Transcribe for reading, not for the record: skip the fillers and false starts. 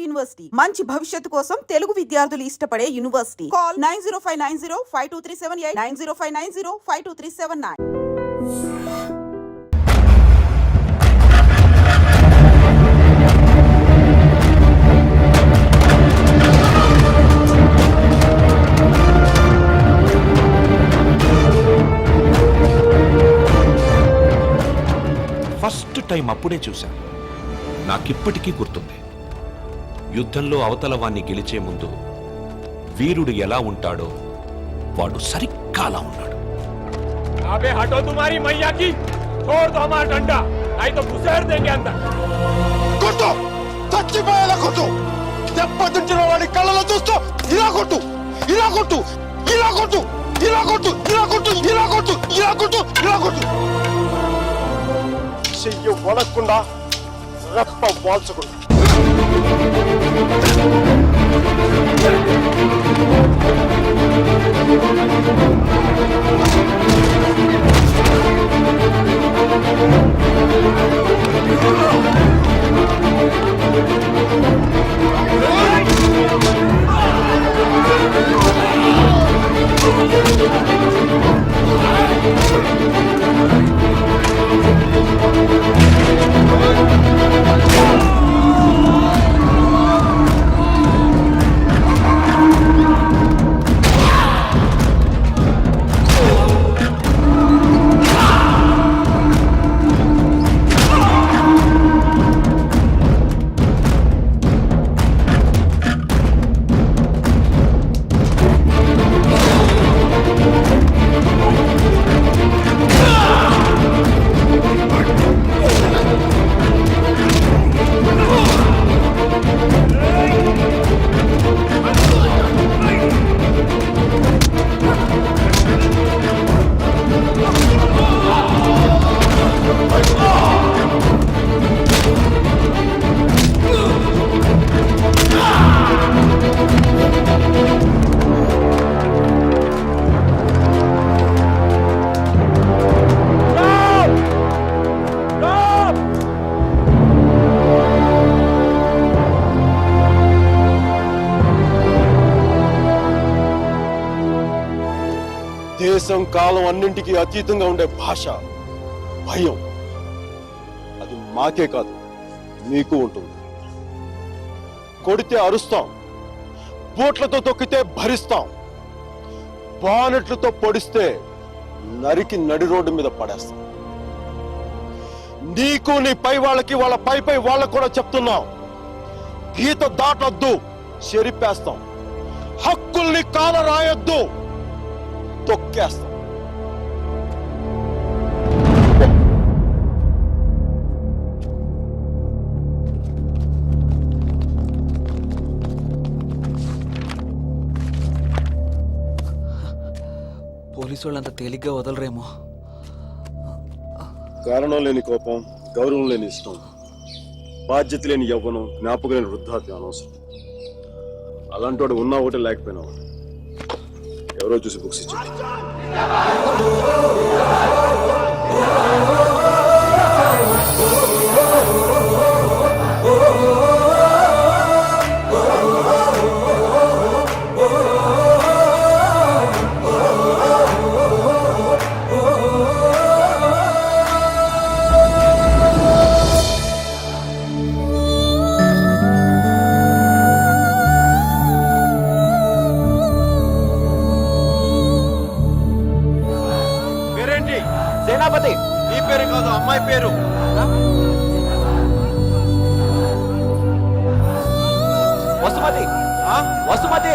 University మంచి భవిష్యత్తు కోసం తెలుగు విద్యార్థులు ఇష్టపడే యూనివర్సిటీ. కాల్ 9059052378 9059052379. ఫస్ట్ టైం అప్పుడే చూశాను. నాకిప్పటికీ గుర్తుంది. యుద్ధంలో అవతల వాణ్ణి గెలిచే ముందు వీరుడు ఎలా ఉంటాడో వాడు సరిగ్గా అలా ఉన్నాడు. అబే హటో తుమారీ మయ్యా కి छोड़ दो हमारा डंडा नहीं तो घुसेड़ देंगे अंदर. కొట్టు చచ్చిపోయేలా కొట్టు. దెబ్బతించిన వాడి కళ్ళలో చూస్తూ ఇలా కొట్టు, ఇలా కొట్టు, ఇలా కొట్టు, ఇలా కొట్టు, ఇలా కొట్టు, ఇలా కొట్టు, ఇలా కొట్టు, ఇలా కొట్టు. చెయ్యి వడకుండా రెప్ప వాల్చకుండా. దేశం కాలం అన్నింటికీ అతీతంగా ఉండే భాష భయం. అది మాకే కాదు మీకు ఉంటుంది. కొడితే అరుస్తాం, బోట్లతో తొక్కితే భరిస్తాం, బానెట్లతో పొడిస్తే నరికి నడి రోడ్డు మీద పడేస్తాం. నీకు నీ పై వాళ్ళకి వాళ్ళ పై వాళ్ళకు కూడా చెప్తున్నాం, గీత దాటొద్దు, చెరిపేస్తాం. హక్కుల్ని కాల రాయొద్దు, తొక్కేస్తాం. పోలీసు వాళ్ళంత తేలిగ్గా వదలరేమో. కారణం లేని కోపం, గౌరవం లేని ఇష్టం, బాధ్యత లేని యవ్వనం, జ్ఞాపకం లేని వృద్ధాప్యం అనవసరం. అలాంటి వాడు ఉన్నా ఒకటి లేకపోయినా ఒకటి. ఎవరో చూసి బుక్స్ ఇచ్చాడు. సేనాపతి, నీ పేరు కాదు, అమ్మాయి పేరు. వసుమతి. వసుమతి.